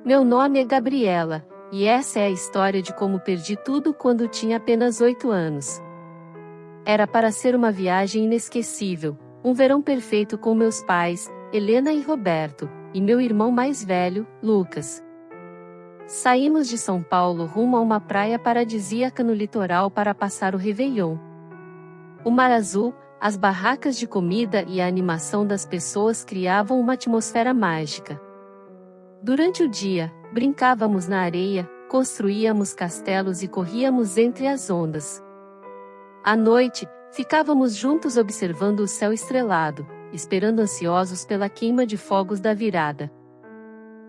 Meu nome é Gabriela, e essa é a história de como perdi tudo quando tinha apenas 8 anos. Era para ser uma viagem inesquecível, um verão perfeito com meus pais, Helena e Roberto, e meu irmão mais velho, Lucas. Saímos de São Paulo rumo a uma praia paradisíaca no litoral para passar o Réveillon. O mar azul, as barracas de comida e a animação das pessoas criavam uma atmosfera mágica. Durante o dia, brincávamos na areia, construíamos castelos e corríamos entre as ondas. À noite, ficávamos juntos observando o céu estrelado, esperando ansiosos pela queima de fogos da virada.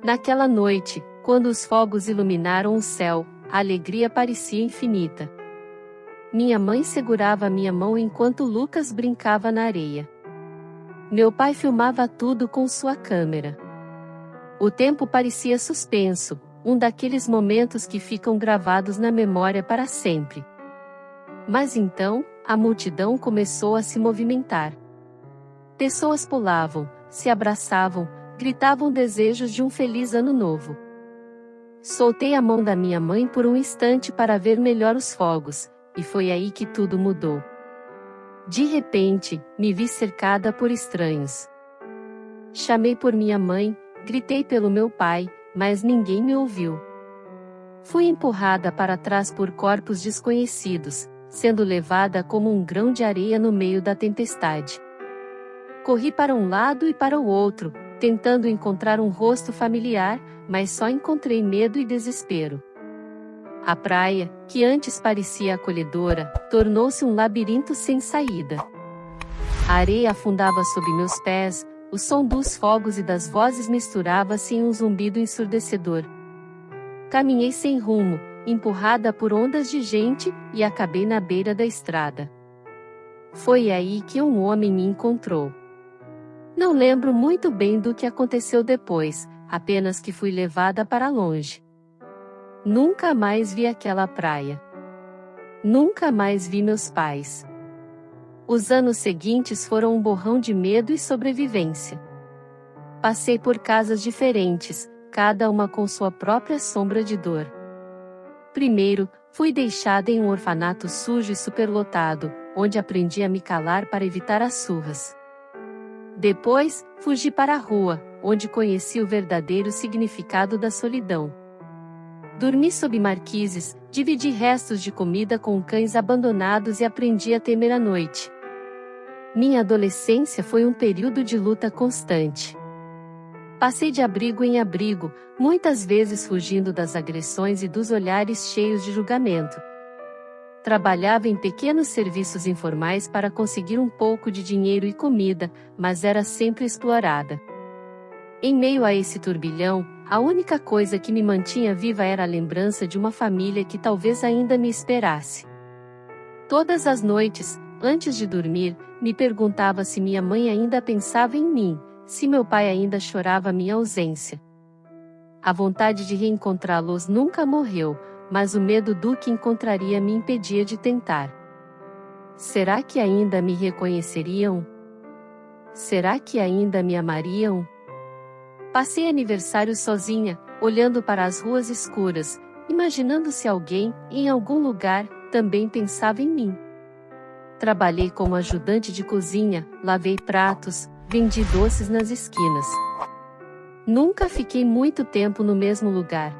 Naquela noite, quando os fogos iluminaram o céu, a alegria parecia infinita. Minha mãe segurava minha mão enquanto Lucas brincava na areia. Meu pai filmava tudo com sua câmera. O tempo parecia suspenso, um daqueles momentos que ficam gravados na memória para sempre. Mas então, a multidão começou a se movimentar. Pessoas pulavam, se abraçavam, gritavam desejos de um feliz ano novo. Soltei a mão da minha mãe por um instante para ver melhor os fogos, e foi aí que tudo mudou. De repente, me vi cercada por estranhos. Chamei por minha mãe, gritei pelo meu pai, mas ninguém me ouviu. Fui empurrada para trás por corpos desconhecidos, sendo levada como um grão de areia no meio da tempestade. Corri para um lado e para o outro, tentando encontrar um rosto familiar, mas só encontrei medo e desespero. A praia, que antes parecia acolhedora, tornou-se um labirinto sem saída. A areia afundava sob meus pés, o som dos fogos e das vozes misturava-se em um zumbido ensurdecedor. Caminhei sem rumo, empurrada por ondas de gente, e acabei na beira da estrada. Foi aí que um homem me encontrou. Não lembro muito bem do que aconteceu depois, apenas que fui levada para longe. Nunca mais vi aquela praia. Nunca mais vi meus pais. Os anos seguintes foram um borrão de medo e sobrevivência. Passei por casas diferentes, cada uma com sua própria sombra de dor. Primeiro, fui deixada em um orfanato sujo e superlotado, onde aprendi a me calar para evitar as surras. Depois, fugi para a rua, onde conheci o verdadeiro significado da solidão. Dormi sob marquises, dividi restos de comida com cães abandonados e aprendi a temer a noite. Minha adolescência foi um período de luta constante. Passei de abrigo em abrigo, muitas vezes fugindo das agressões e dos olhares cheios de julgamento. Trabalhava em pequenos serviços informais para conseguir um pouco de dinheiro e comida, mas era sempre explorada. Em meio a esse turbilhão, a única coisa que me mantinha viva era a lembrança de uma família que talvez ainda me esperasse. Todas as noites, antes de dormir, me perguntava se minha mãe ainda pensava em mim, se meu pai ainda chorava minha ausência. A vontade de reencontrá-los nunca morreu, mas o medo do que encontraria me impedia de tentar. Será que ainda me reconheceriam? Será que ainda me amariam? Passei aniversário sozinha, olhando para as ruas escuras, imaginando se alguém, em algum lugar, também pensava em mim. Trabalhei como ajudante de cozinha, lavei pratos, vendi doces nas esquinas. Nunca fiquei muito tempo no mesmo lugar.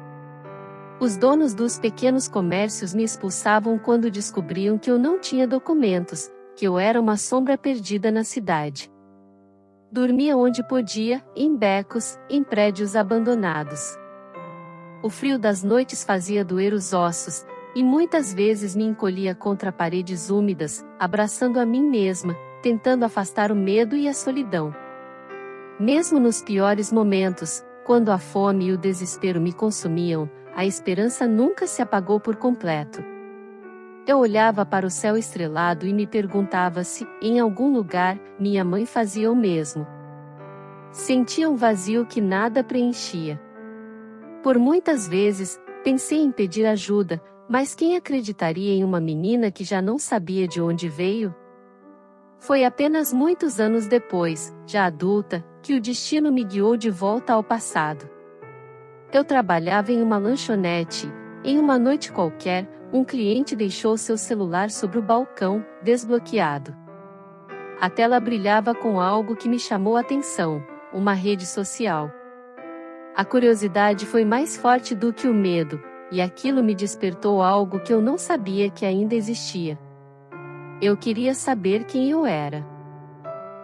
Os donos dos pequenos comércios me expulsavam quando descobriam que eu não tinha documentos, que eu era uma sombra perdida na cidade. Dormia onde podia, em becos, em prédios abandonados. O frio das noites fazia doer os ossos, e muitas vezes me encolhia contra paredes úmidas, abraçando a mim mesma, tentando afastar o medo e a solidão. Mesmo nos piores momentos, quando a fome e o desespero me consumiam, a esperança nunca se apagou por completo. Eu olhava para o céu estrelado e me perguntava se, em algum lugar, minha mãe fazia o mesmo. Sentia um vazio que nada preenchia. Por muitas vezes, pensei em pedir ajuda, mas quem acreditaria em uma menina que já não sabia de onde veio? Foi apenas muitos anos depois, já adulta, que o destino me guiou de volta ao passado. Eu trabalhava em uma lanchonete. Em uma noite qualquer, um cliente deixou seu celular sobre o balcão, desbloqueado. A tela brilhava com algo que me chamou a atenção: uma rede social. A curiosidade foi mais forte do que o medo, e aquilo me despertou algo que eu não sabia que ainda existia. Eu queria saber quem eu era.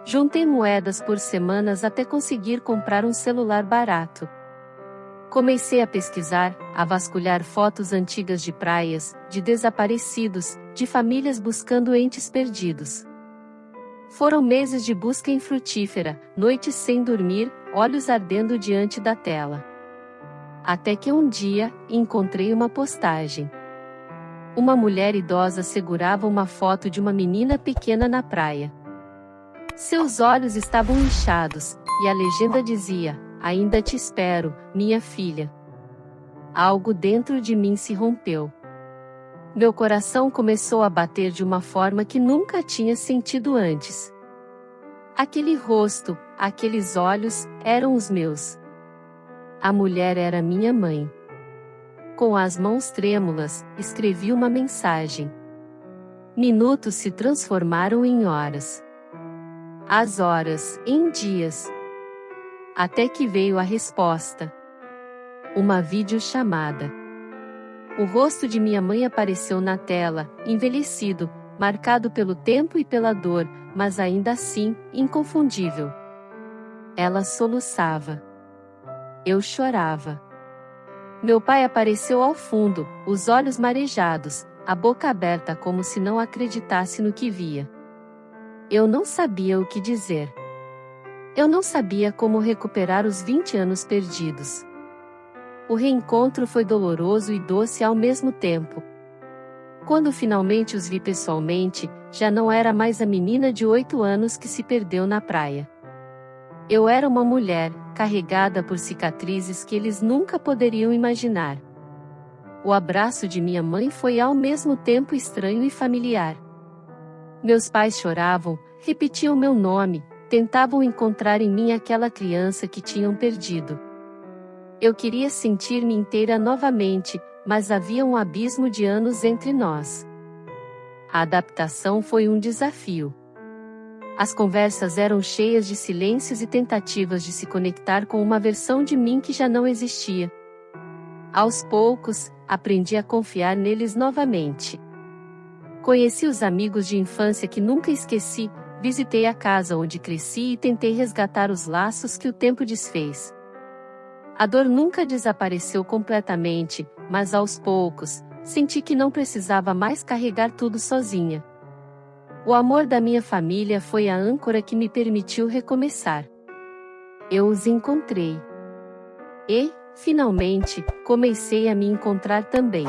Juntei moedas por semanas até conseguir comprar um celular barato. Comecei a pesquisar, a vasculhar fotos antigas de praias, de desaparecidos, de famílias buscando entes perdidos. Foram meses de busca infrutífera, noites sem dormir, olhos ardendo diante da tela. Até que um dia, encontrei uma postagem. Uma mulher idosa segurava uma foto de uma menina pequena na praia. Seus olhos estavam inchados, e a legenda dizia: "Ainda te espero, minha filha." Algo dentro de mim se rompeu. Meu coração começou a bater de uma forma que nunca tinha sentido antes. Aquele rosto, aqueles olhos, eram os meus. A mulher era minha mãe. Com as mãos trêmulas, escrevi uma mensagem. Minutos se transformaram em horas. As horas, em dias. Até que veio a resposta. Uma videochamada. O rosto de minha mãe apareceu na tela, envelhecido, marcado pelo tempo e pela dor, mas ainda assim, inconfundível. Ela soluçava. Eu chorava. Meu pai apareceu ao fundo, os olhos marejados, a boca aberta como se não acreditasse no que via. Eu não sabia o que dizer. Eu não sabia como recuperar os 20 anos perdidos. O reencontro foi doloroso e doce ao mesmo tempo. Quando finalmente os vi pessoalmente, já não era mais a menina de 8 anos que se perdeu na praia. Eu era uma mulher, carregada por cicatrizes que eles nunca poderiam imaginar. O abraço de minha mãe foi ao mesmo tempo estranho e familiar. Meus pais choravam, repetiam meu nome, tentavam encontrar em mim aquela criança que tinham perdido. Eu queria sentir-me inteira novamente, mas havia um abismo de anos entre nós. A adaptação foi um desafio. As conversas eram cheias de silêncios e tentativas de se conectar com uma versão de mim que já não existia. Aos poucos, aprendi a confiar neles novamente. Conheci os amigos de infância que nunca esqueci, visitei a casa onde cresci e tentei resgatar os laços que o tempo desfez. A dor nunca desapareceu completamente, mas aos poucos, senti que não precisava mais carregar tudo sozinha. O amor da minha família foi a âncora que me permitiu recomeçar. Eu os encontrei. E, finalmente, comecei a me encontrar também.